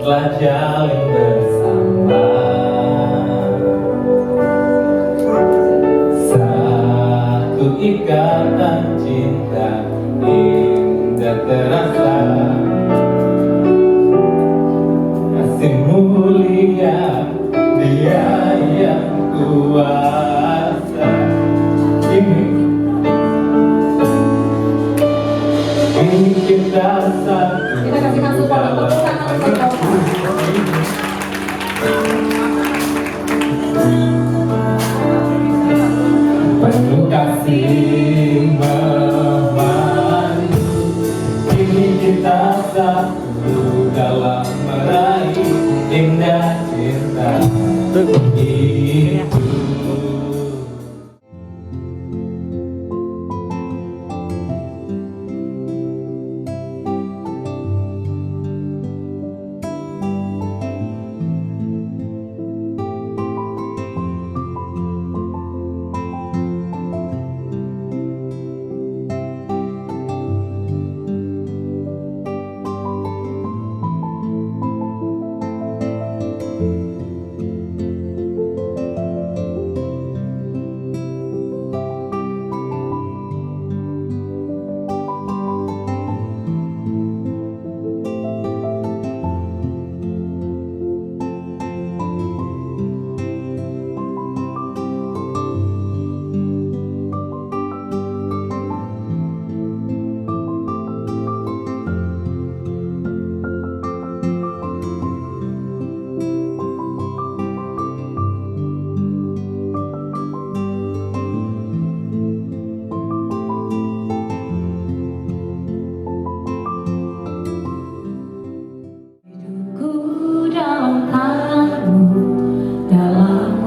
telah jalin bersama. Satu ikatan cinta indah terasa, kasih mulia Dia yang kuasa. Ini kita satu. Kita kasihkan support untuk tangan untuk penuh kasih memandu. Ini kita satu dalam meraih indah cinta itu.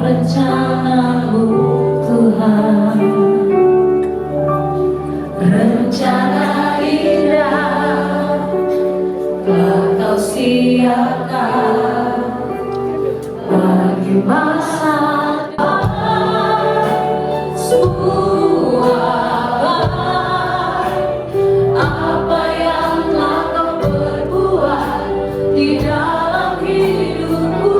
rencanamu Tuhan, rencana indah telah Kau siapkan bagi masa depan. Semua apa yang telah Kau perbuat di dalam hidupku,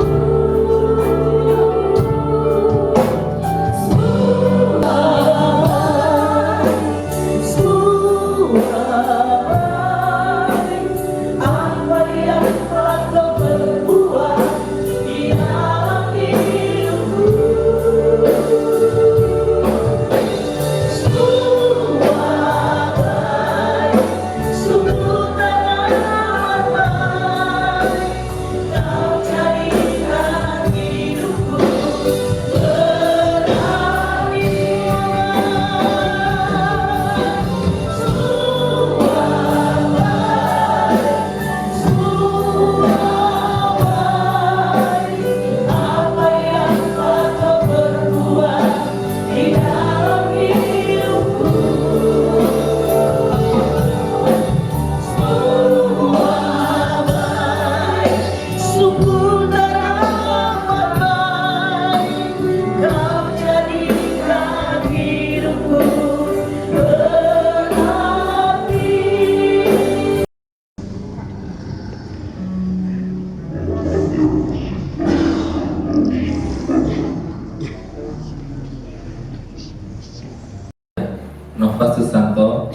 Nova Susanto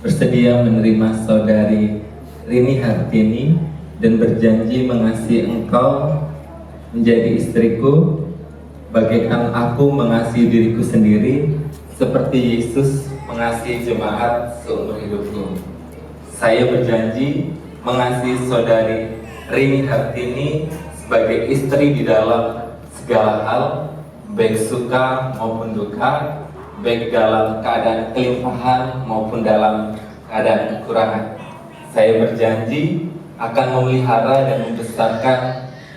bersedia menerima saudari Rini Hartini dan berjanji mengasihi engkau menjadi istriku bagaikan aku mengasihi diriku sendiri, seperti Yesus mengasihi jemaat seumur hidupku. Saya berjanji mengasihi saudari Rini Hartini sebagai istri di dalam segala hal, baik suka maupun duka, baik dalam keadaan kelimpahan maupun dalam keadaan kekurangan. Saya berjanji akan memelihara dan membesarkan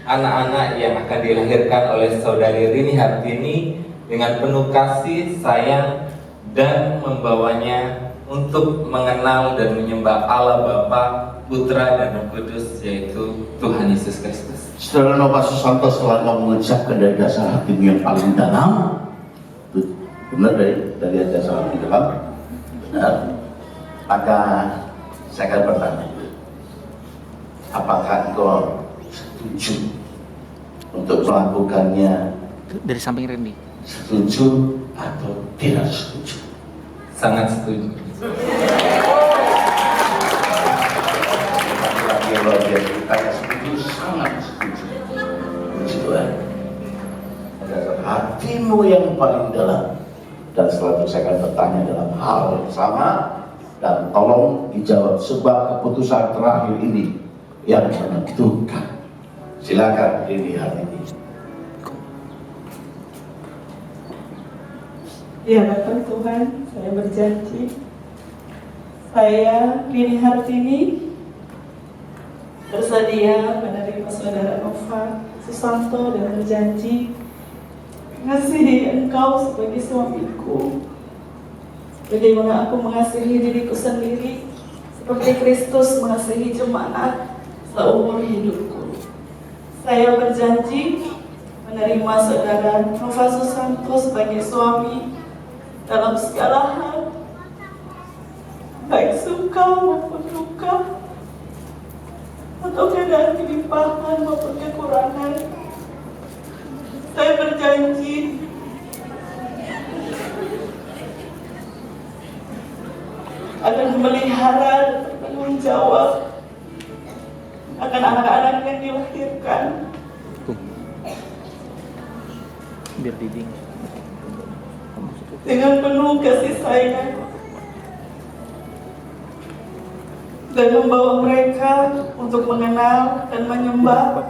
anak-anak yang akan dilahirkan oleh saudari Rini Hartini dengan penuh kasih, sayang, dan membawanya untuk mengenal dan menyembah Allah Bapa, Putra, dan Roh Kudus, yaitu Tuhan Yesus Kristus. Saudara Nova Susanto setelah mengucapkan dari dasar hatimu yang paling dalam, benar dari dasar hati dalam, benar, maka saya akan bertanya, apakah engkau setuju untuk melakukannya? Dari samping Randy. Setuju atau tidak setuju? Sangat setuju. Laki-laki kita yang setuju, sangat setuju. Puji Tuhan. Hatimu yang paling dalam. Dan setelah itu saya akan bertanya dalam hal yang sama, dan tolong dijawab, sebab keputusan terakhir ini yang menentukan. Silakan dilihat ini. Di hadapan Tuhan, saya berjanji, saya Rini Hartini bersedia menerima saudara Nova Susanto dan berjanji mengasihi engkau sebagai suamiku, bagaimana aku mengasihi diriku sendiri, seperti Kristus mengasihi jemaat seumur hidupku. Saya berjanji menerima saudara Nova Susanto sebagai suami dalam segala hal, baik suka maupun duka, atau keadaan kelimpahan maupun kekurangan. Saya berjanji akan memelihara dan bertanggung jawab akan anak-anak yang dilahirkan, Biar diding. dengan penuh kasih sayang, dan membawa mereka untuk mengenal dan menyembah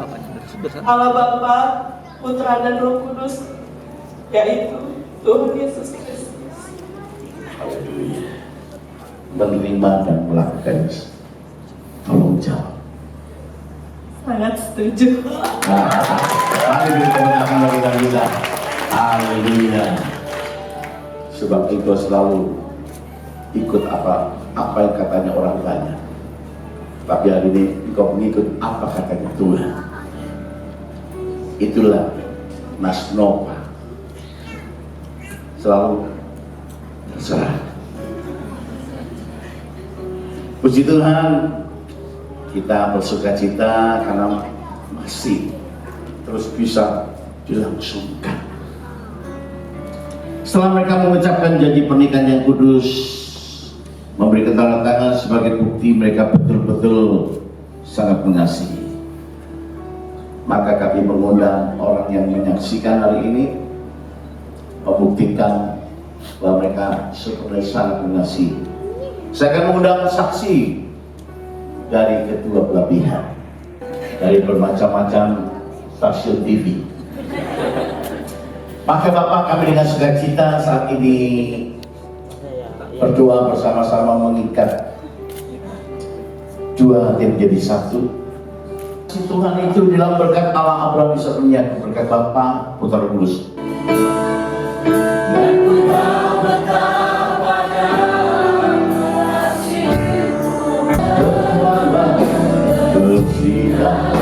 Allah Bapa, Putra dan Roh Kudus, yaitu Tuhan Yesus Kristus. Haleluya. Menerima dan melakukan. Tolong jawab. Sangat setuju. Mari beri kemenangan bagi kita. Haleluya. Sebab engkau selalu ikut apa yang katanya orang banyak. Tapi hari ini engkau mengikut apa katanya Tuhan. Itulah Mas Nova. Selalu terserah. Puji Tuhan, kita bersuka cita karena masih terus bisa dilangsungkan. Setelah mereka mengucapkan janji pernikahan yang kudus, memberikan tanda tangan sebagai bukti mereka betul-betul sangat mengasihi, maka kami mengundang orang yang menyaksikan hari ini membuktikan bahwa mereka sebenarnya sangat mengasihi. Saya akan mengundang saksi dari kedua belah pihak, dari bermacam-macam stasiun TV. Maka Bapak, kami dengan sukacita saat ini berdoa bersama-sama mengikat dua hati menjadi satu. Si Tuhan itu dalam berkat Allah Abraham bisa menyatu, berkat Bapa, Putra, Roh Kudus. Dan ku tahu betapa dalam kasih-Mu Bersinar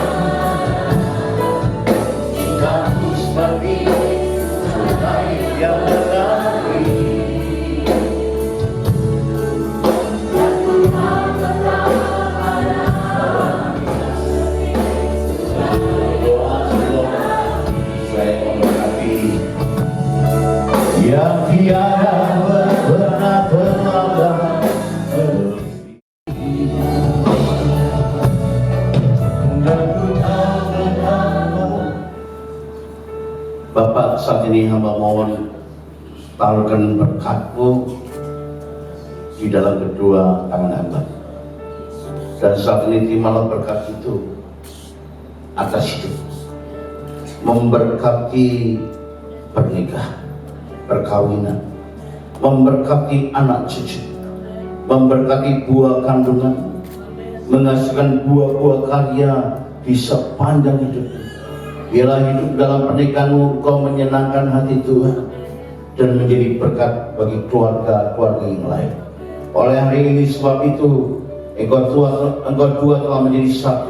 jika seperti sungai yang mengalir. dan ku tahu betapa dalam Doa saya memberkati yang tiada pernah terlambat. Bapak, saat ini hamba mohon taruhkan berkat-Mu di dalam kedua tangan hamba. Dan saat ini terimalah berkat itu atas hidup, memberkati pernikahan, perkawinan, memberkati anak cucu, memberkati buah kandungan, menghasilkan buah-buah karya di sepanjang hidup. Biarlah hidup dalam pernikahan-Mu Kau menyenangkan hati Tuhan dan menjadi berkat bagi keluarga-keluarga yang lain. Oleh hari ini sebab itu Engkau dua telah menjadi satu.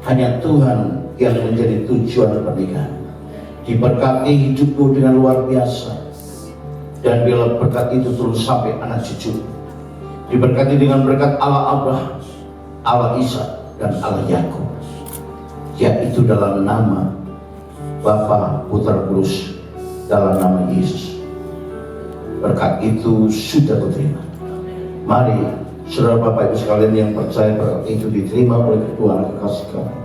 Hanya Tuhan yang menjadi tujuan pernikahan. Diberkati hidup-Mu dengan luar biasa, dan biarlah berkat itu terus sampai anak cucu. Diberkati dengan berkat Allah Abraham, Allah Ishak, dan Allah Yakub. yaitu dalam nama Bapa, Putra, Kudus, dalam nama Yesus. Berkat itu sudah kuterima. Mari saudara Bapak Ibu sekalian yang percaya berkat itu diterima oleh kedua anak kekasih kami.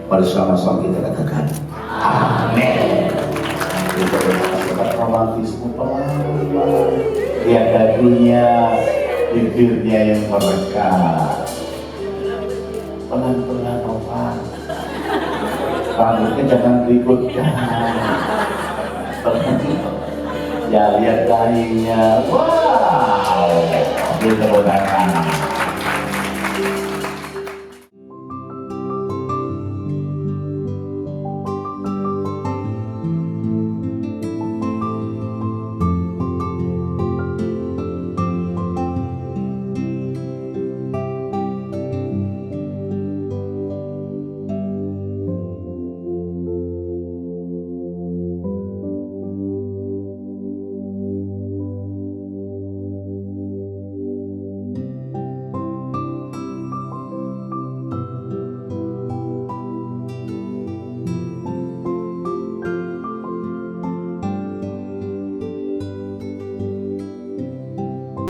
Mari sama-sama kita katakan amin. Kita berkata romantisme pelan-pelan, lihat dagunya, bibirnya yang berdekat, pelan-pelan Bapak. Rambutnya jangan berikutkan. Ya lihat dahinya, wow, dia terlalu